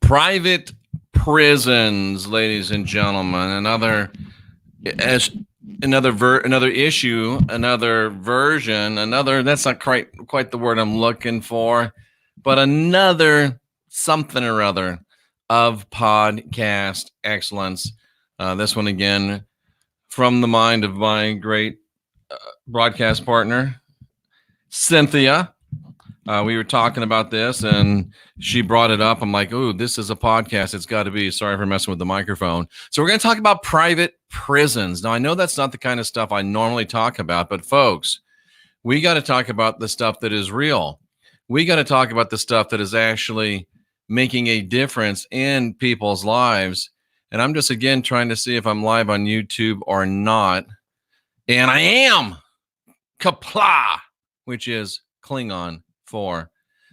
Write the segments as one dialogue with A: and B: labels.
A: Private prisons, ladies and gentlemen. Another issue, another version, another. That's not quite the word I'm looking for, but another something or other of podcast excellence. This one again from the mind of my great broadcast partner, Cynthia. We were talking about this and she brought it up. I'm like, oh, this is a podcast. It's got to be. Sorry for messing with the microphone. So we're going to talk about private prisons. Now, I know that's not the kind of stuff I normally talk about, but folks, we got to talk about the stuff that is real. We got to talk about the stuff that is actually making a difference in people's lives. And I'm just, again, trying to see if I'm live on YouTube or not. And I am. Kapla, which is Klingon for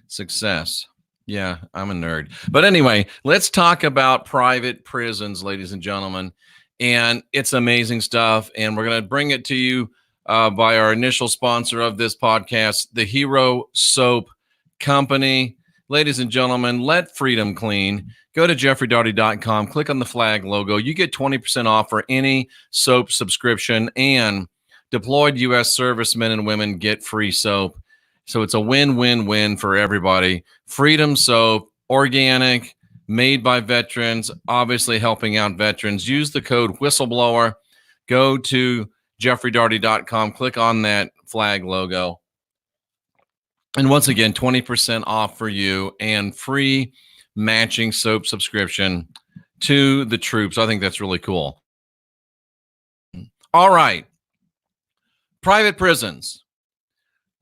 A: success. Yeah, I'm a nerd. But anyway, let's talk about private prisons, ladies and gentlemen. And it's amazing stuff. And we're going to bring it to you by our initial sponsor of this podcast, the Hero Soap Company. Ladies and gentlemen, let freedom clean. Go to jeffreydaugherty.com, click on the flag logo. You get 20% off for any soap subscription, and deployed U.S. servicemen and women get free soap. So it's a win-win-win for everybody. Freedom Soap, organic, made by veterans, obviously helping out veterans. Use the code Whistleblower. Go to jeffreydaugherty.com, click on that flag logo. And once again, 20% off for you and free matching soap subscription to the troops. I think that's really cool. All right. Private prisons.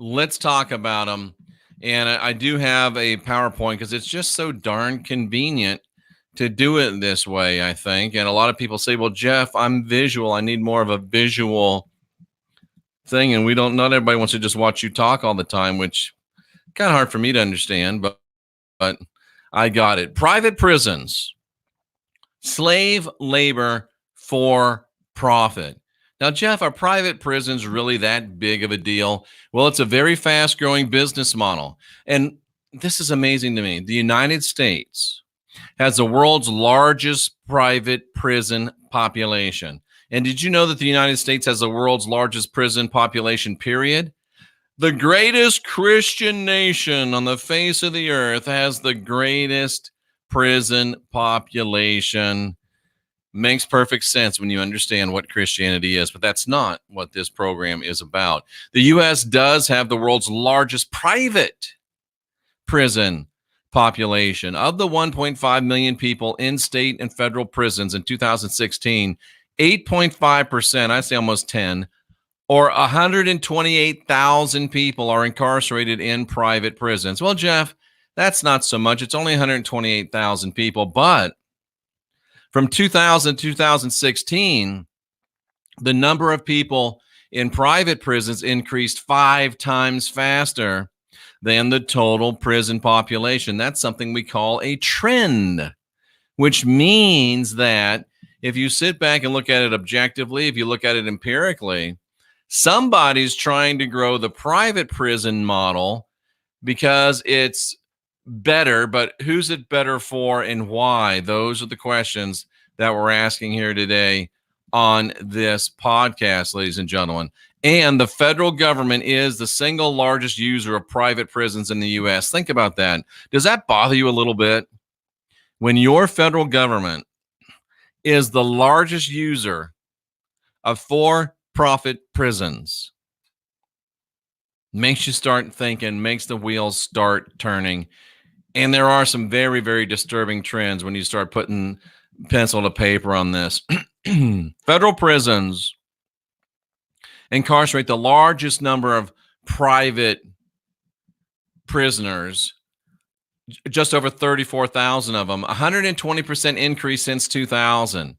A: Let's talk about them. And I do have a PowerPoint because it's just so darn convenient to do it this way, I think. And a lot of people say, well, Jeff, I'm visual. I need more of a visual thing. And not everybody wants to just watch you talk all the time, which kind of hard for me to understand, but I got it. Private prisons, slave labor for profit. Now, Jeff, are private prisons really that big of a deal? Well, it's a very fast-growing business model. And this is amazing to me. The United States has the world's largest private prison population. And did you know that the United States has the world's largest prison population, period? The greatest Christian nation on the face of the earth has the greatest prison population. Makes perfect sense when you understand what Christianity is, but that's not what this program is about. The U.S. does have the world's largest private prison population. Of the 1.5 million people in state and federal prisons in 2016, 8.5%, I say almost 10, or 128,000 people are incarcerated in private prisons. Well, Jeff, that's not so much. It's only 128,000 people, but from 2000 to 2016, the number of people in private prisons increased 5 times faster than the total prison population. That's something we call a trend, which means that if you sit back and look at it objectively, if you look at it empirically, somebody's trying to grow the private prison model because it's better, but who's it better for and why? Those are the questions that we're asking here today on this podcast, ladies and gentlemen. And the federal government is the single largest user of private prisons in the U.S. Think about that. Does that bother you a little bit? When your federal government is the largest user of for-profit prisons, makes you start thinking, makes the wheels start turning. And there are some very, very disturbing trends when you start putting pencil to paper on this. Federal prisons incarcerate the largest number of private prisoners, just over 34,000 of them, 120% increase since 2000.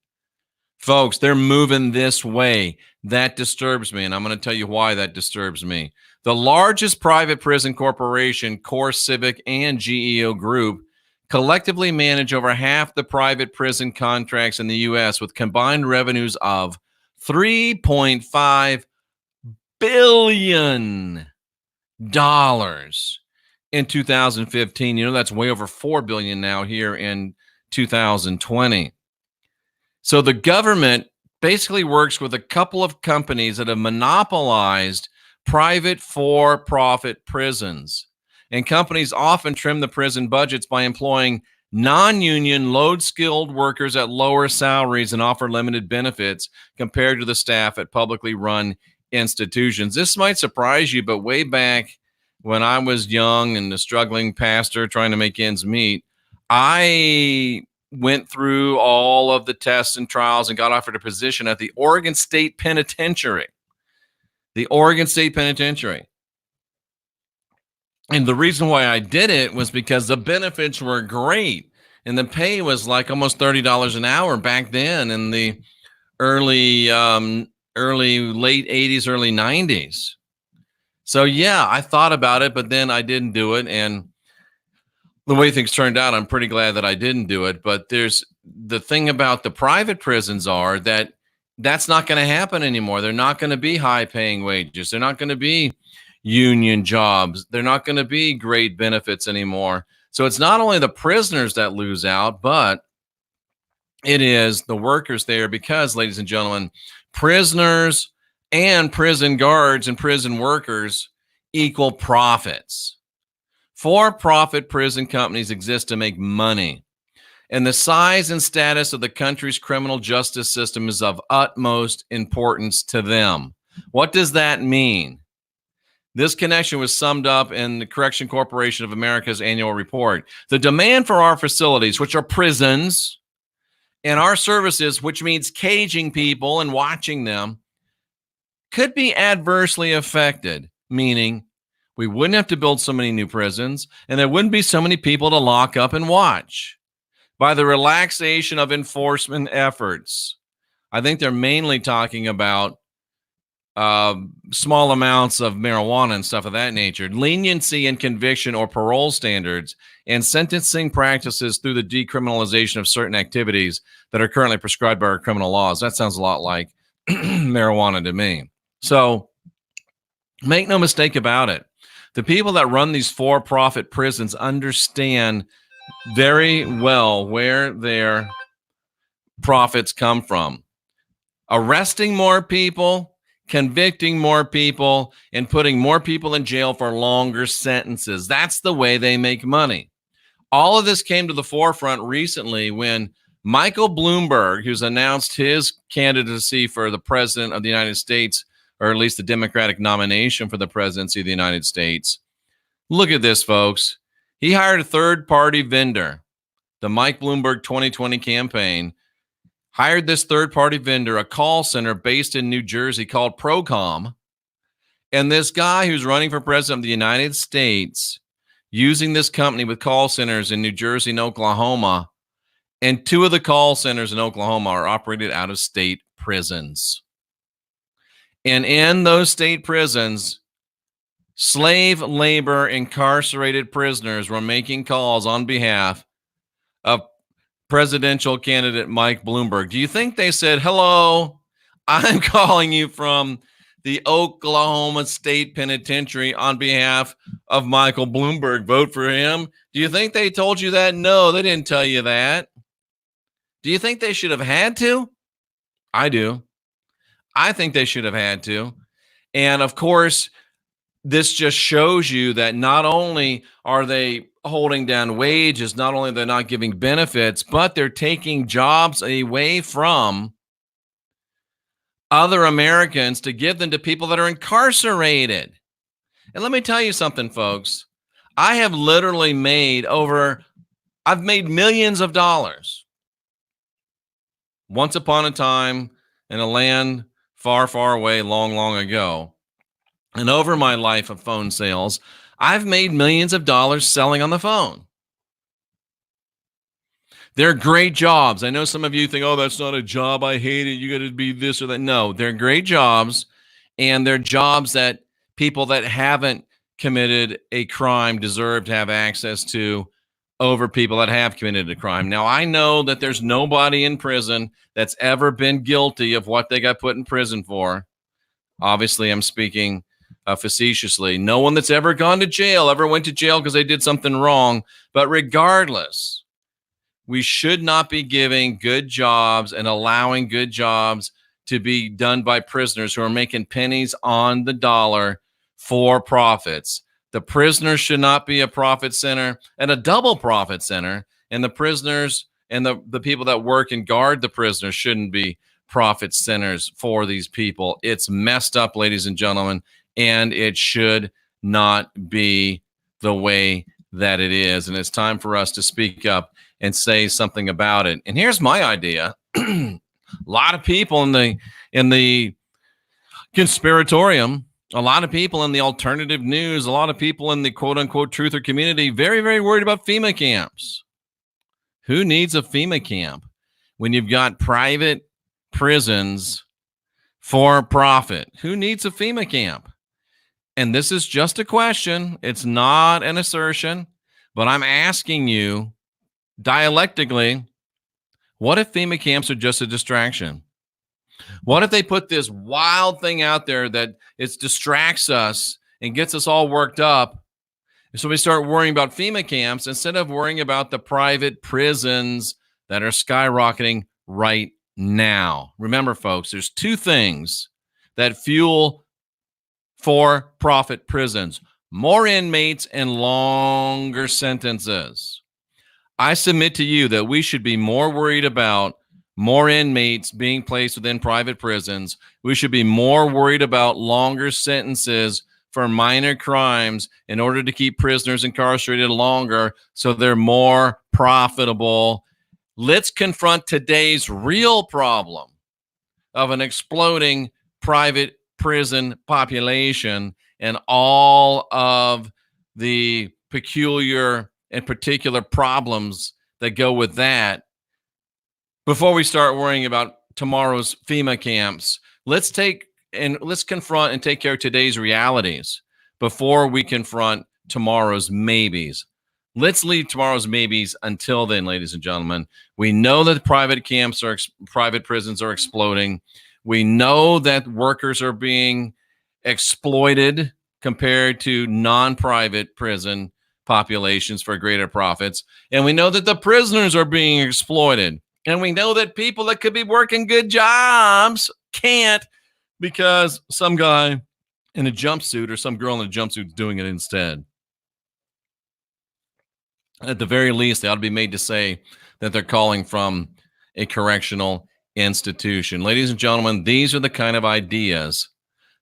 A: Folks, they're moving this way. That disturbs me, and I'm going to tell you why that disturbs me. The largest private prison corporation, Core Civic and GEO Group, collectively manage over half the private prison contracts in the U.S. with combined revenues of $3.5 billion. in 2015. You know, that's way over $4 billion now here in 2020. So the government basically works with a couple of companies that have monopolized private for-profit prisons. And companies often trim the prison budgets by employing non-union, low-skilled workers at lower salaries and offer limited benefits compared to the staff at publicly run institutions. This might surprise you, but way back when I was young and a struggling pastor trying to make ends meet, I went through all of the tests and trials and got offered a position at the Oregon State Penitentiary. The Oregon State Penitentiary. And the reason why I did it was because the benefits were great. And the pay was like almost $30 an hour back then in the late 80s, early 90s. So yeah, I thought about it, but then I didn't do it. And the way things turned out, I'm pretty glad that I didn't do it. But there's the thing about the private prisons are that that's not going to happen anymore. They're not going to be high paying wages. They're not going to be union jobs. They're not going to be great benefits anymore. So it's not only the prisoners that lose out, but it is the workers there because, ladies and gentlemen, prisoners and prison guards and prison workers equal profits. For-profit prison companies exist to make money, and the size and status of the country's criminal justice system is of utmost importance to them. What does that mean? This connection was summed up in the Correction Corporation of America's annual report. The demand for our facilities, which are prisons, and our services, which means caging people and watching them, could be adversely affected, meaning we wouldn't have to build so many new prisons, and there wouldn't be so many people to lock up and watch by the relaxation of enforcement efforts. I think they're mainly talking about small amounts of marijuana and stuff of that nature, leniency in conviction or parole standards, and sentencing practices through the decriminalization of certain activities that are currently prescribed by our criminal laws. That sounds a lot like marijuana to me. So make no mistake about it. The people that run these for-profit prisons understand very well where their profits come from. Arresting more people, convicting more people, and putting more people in jail for longer sentences. That's the way they make money. All of this came to the forefront recently when Michael Bloomberg, who's announced his candidacy for the president of the United States, or at least the Democratic nomination for the presidency of the United States. Look at this, folks. He hired a third-party vendor. The Mike Bloomberg 2020 campaign hired this third-party vendor, a call center based in New Jersey called Procom. And this guy who's running for president of the United States, using this company with call centers in New Jersey and Oklahoma, and two of the call centers in Oklahoma are operated out of state prisons. And in those state prisons, slave labor incarcerated prisoners were making calls on behalf of presidential candidate Mike Bloomberg. Do you think they said, hello, I'm calling you from the Oklahoma State Penitentiary on behalf of Michael Bloomberg, vote for him? Do you think they told you that? No, they didn't tell you that. Do you think they should have had to? I do. I think they should have had to. And of course, this just shows you that not only are they holding down wages, not only they're not giving benefits, but they're taking jobs away from other Americans to give them to people that are incarcerated. And let me tell you something, folks. I have literally I've made millions of dollars. Once upon a time in a land far, far away, long, long ago. And over my life of phone sales, I've made millions of dollars selling on the phone. They're great jobs. I know some of you think, oh, that's not a job. I hate it. You got to be this or that. No, they're great jobs. And they're jobs that people that haven't committed a crime deserve to have access to over people that have committed a crime. Now, I know that there's nobody in prison that's ever been guilty of what they got put in prison for. Obviously, I'm speaking facetiously. No one that's ever gone to jail ever went to jail because they did something wrong. But regardless, we should not be giving good jobs and allowing good jobs to be done by prisoners who are making pennies on the dollar for profits. The prisoners should not be a profit center and a double profit center. And the prisoners and the people that work and guard the prisoners shouldn't be profit centers for these people. It's messed up, ladies and gentlemen, and it should not be the way that it is. And it's time for us to speak up and say something about it. And here's my idea. A lot of people in the conspiratorium, a lot of people in the alternative news, a lot of people in the quote unquote truther community, very, very worried about FEMA camps. Who needs a FEMA camp when you've got private prisons for profit? Who needs a FEMA camp? And this is just a question. It's not an assertion, but I'm asking you dialectically, what if FEMA camps are just a distraction? What if they put this wild thing out there that it distracts us and gets us all worked up? So we start worrying about FEMA camps instead of worrying about the private prisons that are skyrocketing right now. Remember, folks, there's two things that fuel for-profit prisons: more inmates and longer sentences. I submit to you that we should be more worried about more inmates being placed within private prisons. We should be more worried about longer sentences for minor crimes in order to keep prisoners incarcerated longer so they're more profitable. Let's confront today's real problem of an exploding private prison population and all of the peculiar and particular problems that go with that before we start worrying about tomorrow's FEMA camps. Let's confront and take care of today's realities before we confront tomorrow's maybes. Let's leave tomorrow's maybes until then, ladies and gentlemen. We know that private prisons are exploding. We know that workers are being exploited compared to non-private prison populations for greater profits. And we know that the prisoners are being exploited. And we know that people that could be working good jobs can't because some guy in a jumpsuit or some girl in a jumpsuit is doing it instead. At the very least, they ought to be made to say that they're calling from a correctional institution. Ladies and gentlemen, these are the kind of ideas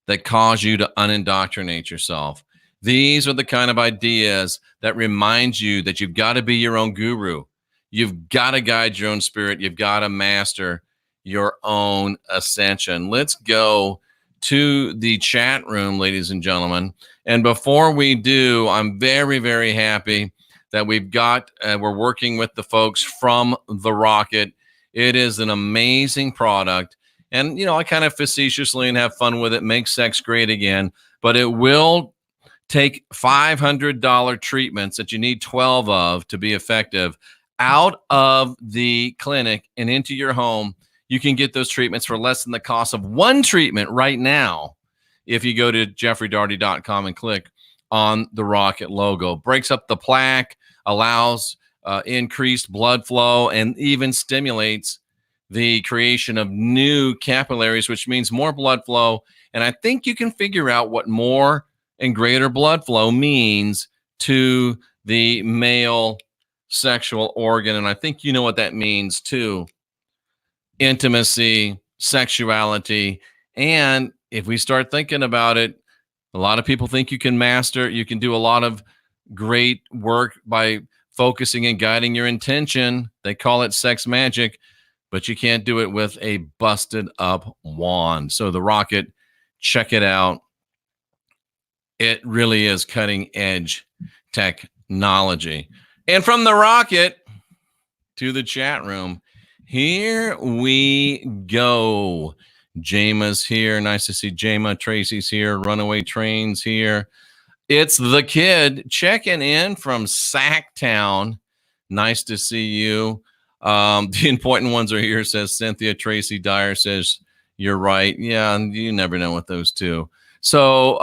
A: that cause you to unindoctrinate yourself. These are the kind of ideas that remind you that you've got to be your own guru. You've got to guide your own spirit. You've got to master your own ascension. Let's go to the chat room, ladies and gentlemen. And before we do, I'm very, very happy that we're working with the folks from The Rocket. It is an amazing product. And, I kind of facetiously and have fun with it, make sex great again, but it will take $500 treatments that you need 12 of to be effective out of the clinic and into your home. You can get those treatments for less than the cost of one treatment right now if you go to jeffreydaugherty.com and click on the Rocket logo. Breaks up the plaque, allows increased blood flow, and even stimulates the creation of new capillaries, which means more blood flow. And I think you can figure out what more and greater blood flow means to the male sexual organ. And I think you know what that means too. Intimacy, sexuality. And if we start thinking about it, a lot of people think you can do a lot of great work by focusing and guiding your intention. They call it sex magic, but you can't do it with a busted up wand. So the Rocket, check it out. It really is cutting edge technology. And from the Rocket to the chat room, here we go. Jama's here. Nice to see Jama. Tracy's here. Runaway Train's here. It's the kid checking in from Sacktown. Nice to see you. The important ones are here, says Cynthia. Tracy Dyer says, you're right. Yeah, you never know with those two. So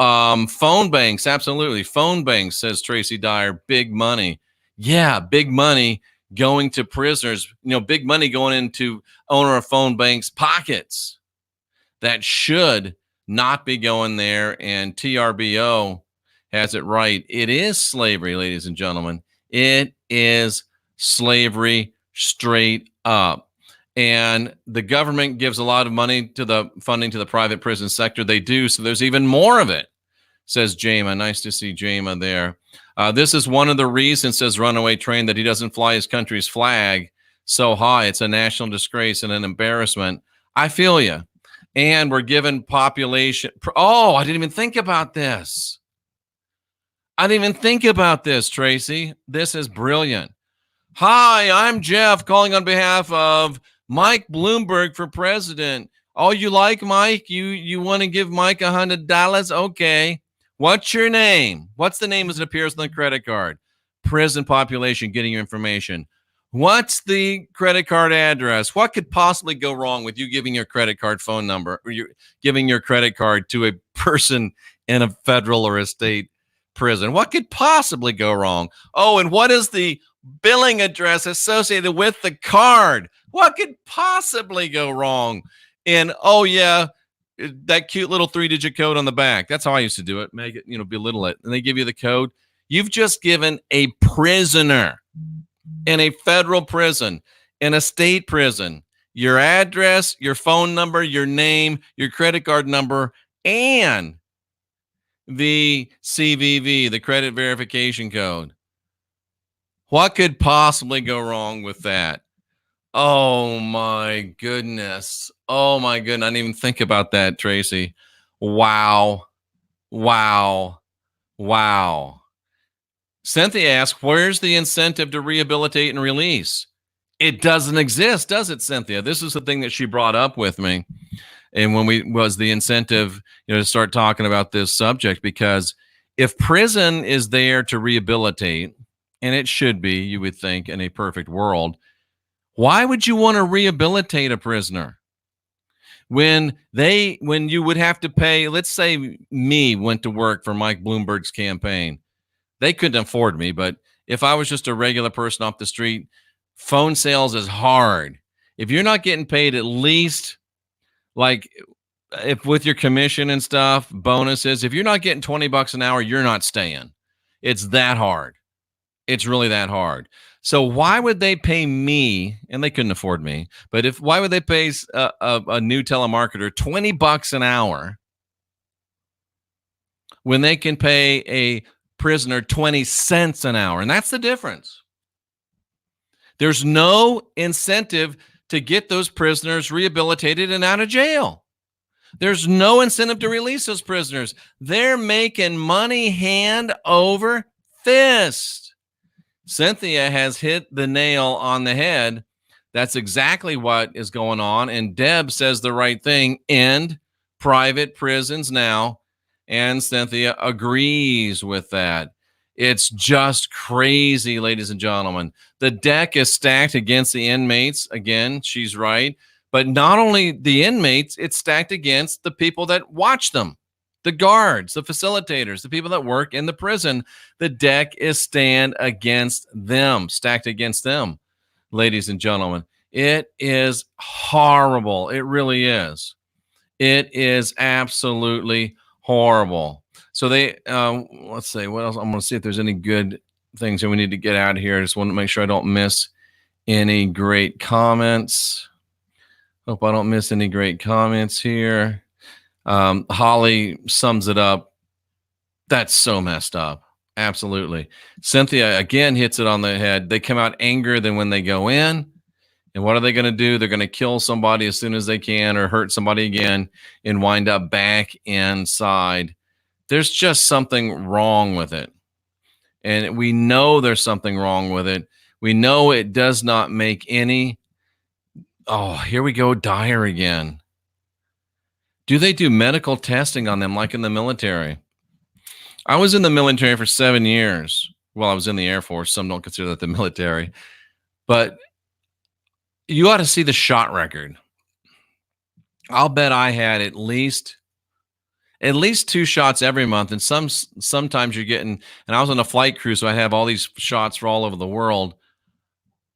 A: phone banks, absolutely. Phone banks, says Tracy Dyer, big money. Yeah, big money going to prisoners, big money going into owner of phone banks' pockets. That should not be going there. And TRBO has it right. It is slavery, ladies and gentlemen. It is slavery straight up. And the government gives a lot of money to the funding to the private prison sector. They do. So there's even more of it, says Jama. Nice to see Jama there. This is one of the reasons, says Runaway Train, that he doesn't fly his country's flag so high. It's a national disgrace and an embarrassment. I feel you. And we're given population. Oh, I didn't even think about this. Tracy. This is brilliant. Hi, I'm Jeff calling on behalf of Mike Bloomberg for president. Oh, you like Mike? You want to give Mike $100? Okay. What's your name? What's the name as it appears on the credit card? Prison population, getting your information. What's the credit card address? What could possibly go wrong with you giving your credit card phone number, or you giving your credit card to a person in a federal or a state prison? What could possibly go wrong? Oh, and what is the billing address associated with the card? What could possibly go wrong? And oh yeah, that cute little 3-digit code on the back. That's how I used to do it. Make it, belittle it. And they give you the code. You've just given a prisoner in a federal prison, in a state prison, your address, your phone number, your name, your credit card number, and the CVV, the credit verification code. What could possibly go wrong with that? Oh my goodness. I didn't even think about that, Tracy. Wow. Cynthia asks, where's the incentive to rehabilitate and release? It doesn't exist, does it, Cynthia? This is the thing that she brought up with me. And when was the incentive, to start talking about this subject, because if prison is there to rehabilitate, and it should be, you would think, in a perfect world, why would you want to rehabilitate a prisoner when you would have to pay? Let's say me went to work for Mike Bloomberg's campaign. They couldn't afford me, but if I was just a regular person off the street, phone sales is hard. If you're not getting paid at least, like, if with your commission and stuff, bonuses, if you're not getting $20 an hour, you're not staying. It's that hard. It's really that hard. So why would they pay me? And they couldn't afford me. But why would they pay a new telemarketer $20 an hour when they can pay a prisoner 20 cents an hour? And that's the difference. There's no incentive to get those prisoners rehabilitated and out of jail. There's no incentive to release those prisoners. They're making money hand over fist. Cynthia has hit the nail on the head. That's exactly what is going on. And Deb says the right thing. End private prisons now. And Cynthia agrees with that. It's just crazy, ladies and gentlemen. The deck is stacked against the inmates. Again, she's right. But not only the inmates, it's stacked against the people that watch them. The guards, the facilitators, the people that work in the prison. The deck is stacked against them, ladies and gentlemen. It is horrible. It really is. It is absolutely horrible. So let's see what else. I'm going to see if there's any good things that we need to get out of here. I just want to make sure I don't miss any great comments. Hope I don't miss any great comments here. Holly sums it up. That's so messed up. Absolutely. Cynthia again hits it on the head. They come out angrier than when they go in. And what are they going to do? They're going to kill somebody as soon as they can, or hurt somebody again, and wind up back inside. There's just something wrong with it. And we know there's something wrong with it. We know it does not make any. Oh, here we go. Dyer again. Do they do medical testing on them like in the military? I was in the military for 7 years. Well, I was in the Air Force. Some don't consider that the military. But you ought to see the shot record. I'll bet I had at least at least 2 shots every month. And sometimes you're getting, and I was on a flight crew, so I have all these shots for all over the world.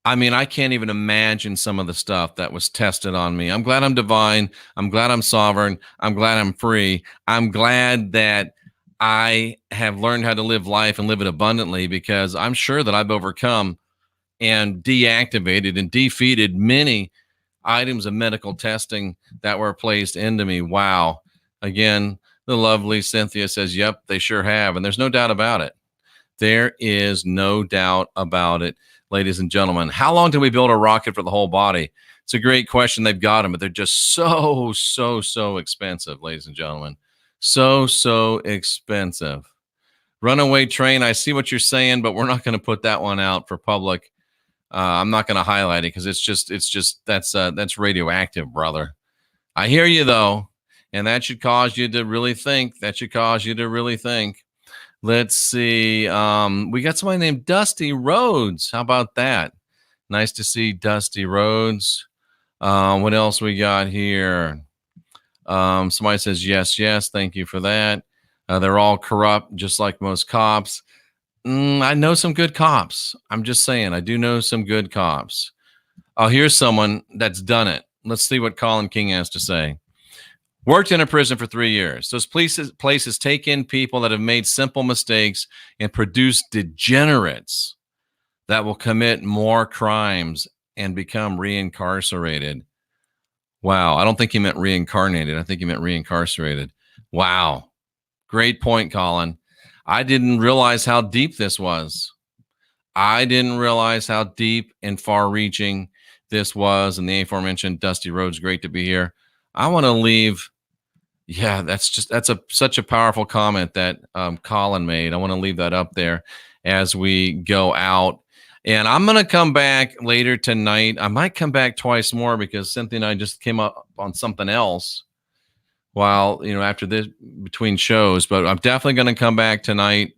A: I mean, I can't even imagine some of the stuff that was tested on me. I'm glad I'm divine. I'm glad I'm sovereign. I'm glad I'm free. I'm glad that I have learned how to live life and live it abundantly, because I'm sure that I've overcome and deactivated and defeated many items of medical testing that were placed into me. Wow. Again, the lovely Cynthia says, yep, they sure have. And there's no doubt about it. There is no doubt about it, ladies and gentlemen. How long do we build a rocket for the whole body? It's a great question. They've got them, but they're just so expensive, ladies and gentlemen. So expensive. Runaway Train, I see what you're saying, but we're not going to put that one out for public. I'm not going to highlight it because it's just that's radioactive, brother. I hear you though, and that should cause you to really think. Let's see. We got somebody named Dusty Rhodes. How about that? Nice to see Dusty Rhodes. What else we got here? Somebody says yes. Thank you for that. They're all corrupt, just like most cops. I know some good cops. I'm just saying, I do know some good cops. Oh, here's someone that's done it. Let's see what Colin King has to say. Worked in a prison for 3 years. Those places take in people that have made simple mistakes and produce degenerates that will commit more crimes and become reincarcerated. Wow. I don't think he meant reincarnated. I think he meant reincarcerated. Wow. Great point, Colin. I didn't realize how deep this was. I didn't realize how deep and far-reaching this was. And the aforementioned Dusty Rhodes, great to be here. I want to leave. Yeah, that's such a powerful comment that Colin made. I want to leave that up there as we go out. And I'm going to come back later tonight. I might come back twice more because Cynthia and I just came up on something else while, after this, between shows. But I'm definitely going to come back tonight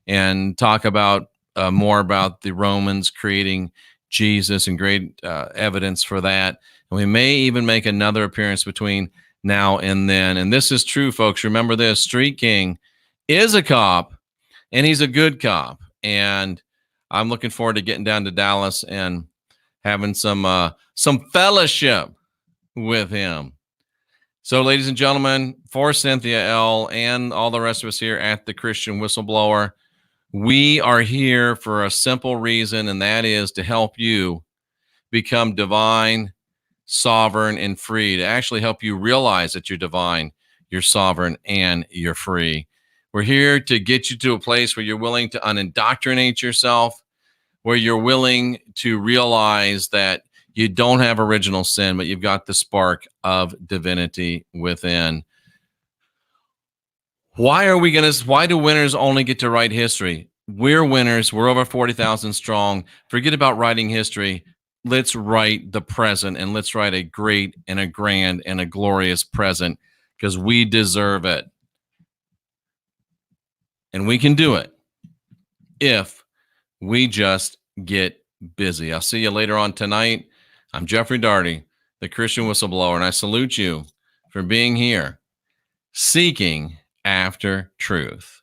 A: and talk about more about the Romans creating Jesus and great evidence for that. And we may even make another appearance between now and then. And this is true, folks. Remember this: Street King is a cop, and he's a good cop. And I'm looking forward to getting down to Dallas and having some fellowship with him. So, ladies and gentlemen, for Cynthia L. and all the rest of us here at the Christian Whistleblower, we are here for a simple reason, and that is to help you become divine, sovereign, and free, to actually help you realize that you're divine, you're sovereign, and you're free. We're here to get you to a place where you're willing to unindoctrinate yourself, where you're willing to realize that you don't have original sin, but you've got the spark of divinity within. Why do winners only get to write history? We're winners. We're over 40,000 strong. Forget about writing history. Let's write the present, and let's write a great and a grand and a glorious present, because we deserve it. And we can do it if we just get busy. I'll see you later on tonight. I'm Jeffrey Daugherty, the Christian Whistleblower, and I salute you for being here, seeking after truth.